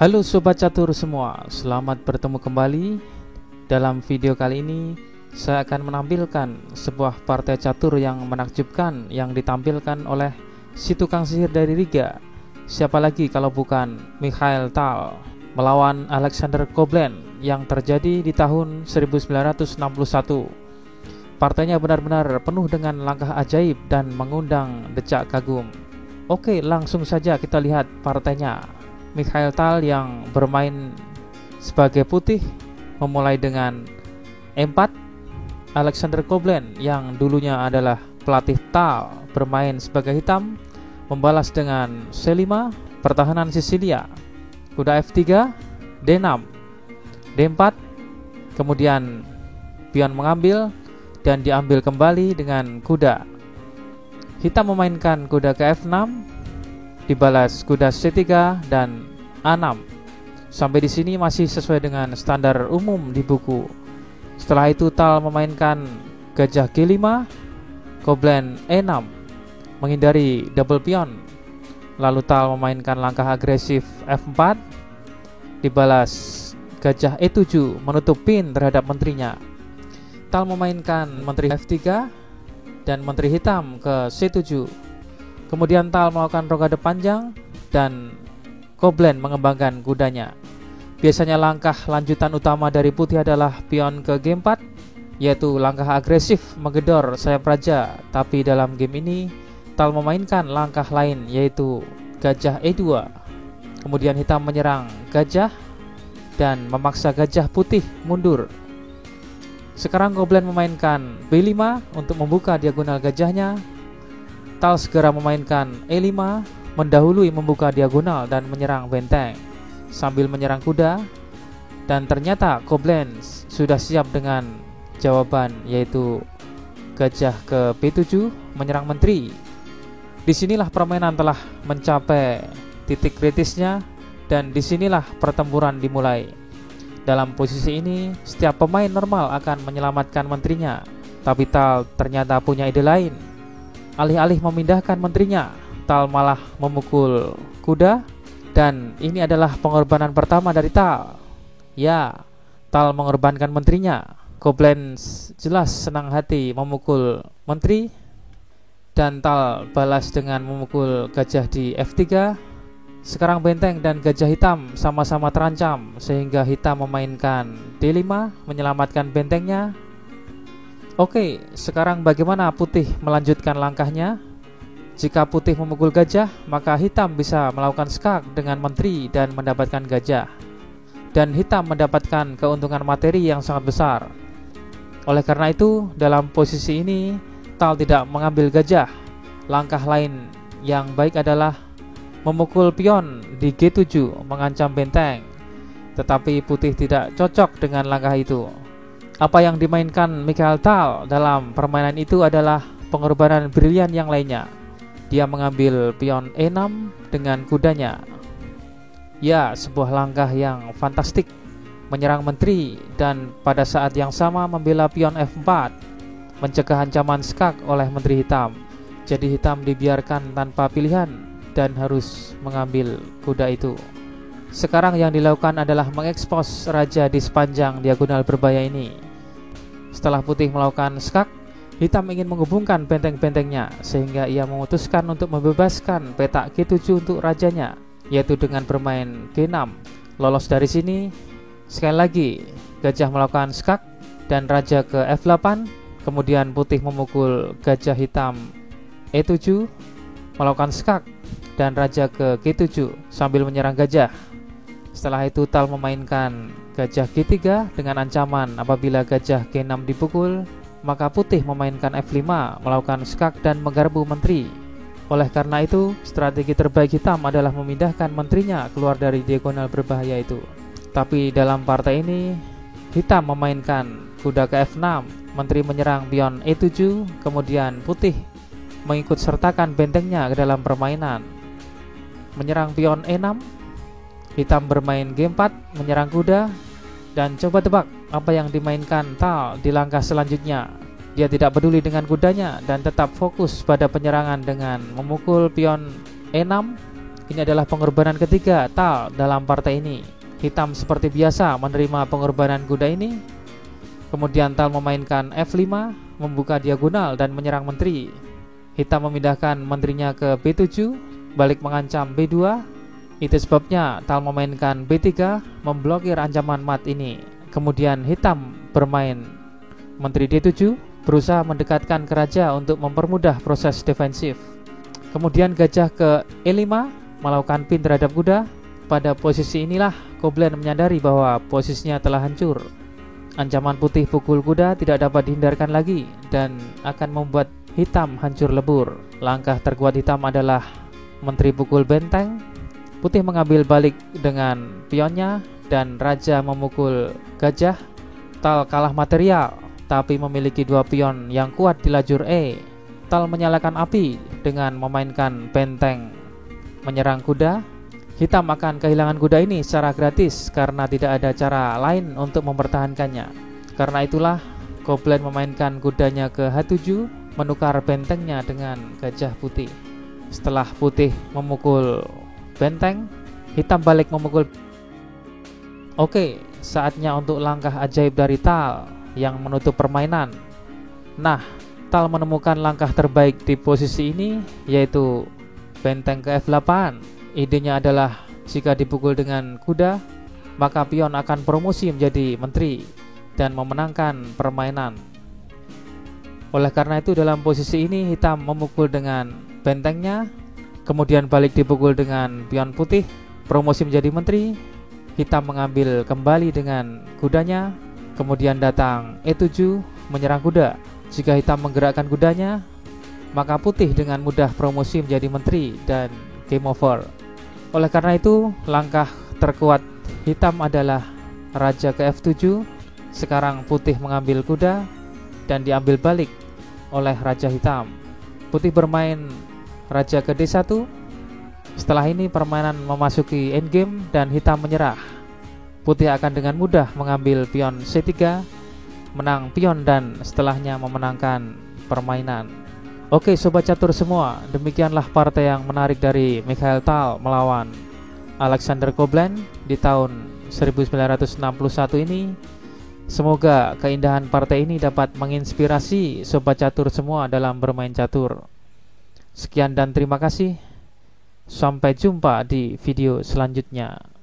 Halo Sobat Catur semua, selamat bertemu kembali. Dalam video kali ini saya akan menampilkan sebuah partai catur yang menakjubkan yang ditampilkan oleh si tukang sihir dari Riga. Siapa lagi kalau bukan Mikhail Tal melawan Alexander Koblen yang terjadi di tahun 1961. Partainya benar-benar penuh dengan langkah ajaib dan mengundang decak kagum. Oke, langsung saja kita lihat partainya. Mikhail Tal yang bermain sebagai putih memulai dengan E4. Alexander Koblen yang dulunya adalah pelatih Tal bermain sebagai hitam membalas dengan C5, pertahanan Sisilia. Kuda F3, D6, D4, kemudian pion mengambil dan diambil kembali dengan kuda. Hitam memainkan kuda ke F6, dibalas kuda C3 dan A6. Sampai di sini masih sesuai dengan standar umum di buku. Setelah itu Tal memainkan gajah G5, Koblen E6 menghindari double pion. Lalu Tal memainkan langkah agresif F4, dibalas gajah E7 menutup pin terhadap menterinya. Tal memainkan menteri F3 dan menteri hitam ke C7. Kemudian Tal melakukan rokade panjang dan Koblen mengembangkan kudanya. Biasanya langkah lanjutan utama dari putih adalah pion ke G4, yaitu langkah agresif menggedor sayap raja. Tapi dalam game ini Tal memainkan langkah lain, yaitu gajah E2. Kemudian hitam menyerang gajah dan memaksa gajah putih mundur. Sekarang Koblen memainkan B5 untuk membuka diagonal gajahnya. Tal segera memainkan E5 mendahului membuka diagonal dan menyerang benteng sambil menyerang kuda. Dan ternyata Koblen sudah siap dengan jawaban, yaitu gajah ke B7 menyerang menteri. Disinilah permainan telah mencapai titik kritisnya dan disinilah pertempuran dimulai. Dalam posisi ini setiap pemain normal akan menyelamatkan menterinya, tapi Tal ternyata punya ide lain. Alih-alih memindahkan menterinya, Tal malah memukul kuda. Dan ini adalah pengorbanan pertama dari Tal. Ya, Tal mengorbankan menterinya. Koblen jelas senang hati memukul menteri, dan Tal balas dengan memukul gajah di F3. Sekarang benteng dan gajah hitam sama-sama terancam, sehingga hitam memainkan D5 menyelamatkan bentengnya. Oke, sekarang bagaimana putih melanjutkan langkahnya? Jika putih memukul gajah, maka hitam bisa melakukan skak dengan menteri dan mendapatkan gajah. Dan hitam mendapatkan keuntungan materi yang sangat besar. Oleh karena itu, dalam posisi ini Tal tidak mengambil gajah. Langkah lain yang baik adalah memukul pion di G7 mengancam benteng. Tetapi putih tidak cocok dengan langkah itu. Apa yang dimainkan Mikhail Tal dalam permainan itu adalah pengorbanan brilian yang lainnya. Dia mengambil pion E6 dengan kudanya. Ya, sebuah langkah yang fantastik, menyerang menteri dan pada saat yang sama membela pion F4, mencegah ancaman skak oleh menteri hitam. Jadi hitam dibiarkan tanpa pilihan dan harus mengambil kuda itu. Sekarang yang dilakukan adalah mengekspos raja di sepanjang diagonal berbahaya ini. Setelah putih melakukan skak, hitam ingin menghubungkan benteng-bentengnya, sehingga ia memutuskan untuk membebaskan petak G7 untuk rajanya, yaitu dengan bermain G6. Lolos dari sini, sekali lagi gajah melakukan skak dan raja ke F8. Kemudian putih memukul gajah hitam E7, melakukan skak dan raja ke G7 sambil menyerang gajah. Setelah itu Tal memainkan gajah G3 dengan ancaman apabila gajah G6 dipukul, maka putih memainkan F5 melakukan skak dan menggarpu menteri. Oleh karena itu, strategi terbaik hitam adalah memindahkan menterinya keluar dari diagonal berbahaya itu. Tapi dalam partai ini hitam memainkan kuda ke F6, menteri menyerang pion E7, kemudian putih mengikut sertakan bentengnya ke dalam permainan, menyerang pion E6. Hitam bermain G4 menyerang kuda. Dan coba tebak apa yang dimainkan Tal di langkah selanjutnya. Dia tidak peduli dengan kudanya dan tetap fokus pada penyerangan dengan memukul pion E6 Ini adalah pengorbanan ketiga Tal dalam partai ini. Hitam seperti biasa menerima pengorbanan kuda ini. Kemudian Tal memainkan F5, membuka diagonal dan menyerang menteri. Hitam memindahkan menterinya ke B7, balik mengancam B2. Itu sebabnya Tal memainkan B3, memblokir ancaman mat ini. Kemudian hitam bermain menteri D7, berusaha mendekatkan ke raja untuk mempermudah proses defensif. Kemudian gajah ke E5, melakukan pin terhadap kuda. Pada posisi inilah Koblen menyadari bahwa posisinya telah hancur. Ancaman putih pukul kuda tidak dapat dihindarkan lagi dan akan membuat hitam hancur lebur. Langkah terkuat hitam adalah menteri pukul benteng. Putih mengambil balik dengan pionnya dan raja memukul gajah. Tal kalah material tapi memiliki 2 pion yang kuat di lajur E. Tal menyalakan api dengan memainkan benteng menyerang kuda. Hitam akan kehilangan kuda ini secara gratis karena tidak ada cara lain untuk mempertahankannya. Karena itulah Koblen memainkan kudanya ke H7, menukar bentengnya dengan gajah putih. Setelah putih memukul benteng, hitam balik memukul. Oke, saatnya untuk langkah ajaib dari Tal yang menutup permainan. Nah, Tal menemukan langkah terbaik di posisi ini, yaitu benteng ke F8. Idenya adalah jika dipukul dengan kuda, maka pion akan promosi menjadi menteri dan memenangkan permainan. Oleh karena itu dalam posisi ini hitam memukul dengan bentengnya, kemudian balik dipukul dengan pion putih, promosi menjadi menteri. Hitam mengambil kembali dengan kudanya, kemudian datang E7 menyerang kuda. Jika hitam menggerakkan kudanya, maka putih dengan mudah promosi menjadi menteri dan game over. Oleh karena itu, langkah terkuat hitam adalah raja ke F7. Sekarang putih mengambil kuda dan diambil balik oleh raja hitam. Putih bermain raja ke D1. Setelah ini permainan memasuki endgame dan hitam menyerah. Putih akan dengan mudah mengambil pion C3, menang pion dan setelahnya memenangkan permainan. Oke sobat catur semua, demikianlah partai yang menarik dari Mikhail Tal melawan Alexander Koblen di tahun 1961 ini. Semoga keindahan partai ini dapat menginspirasi sobat catur semua dalam bermain catur. Sekian dan terima kasih. Sampai jumpa di video selanjutnya.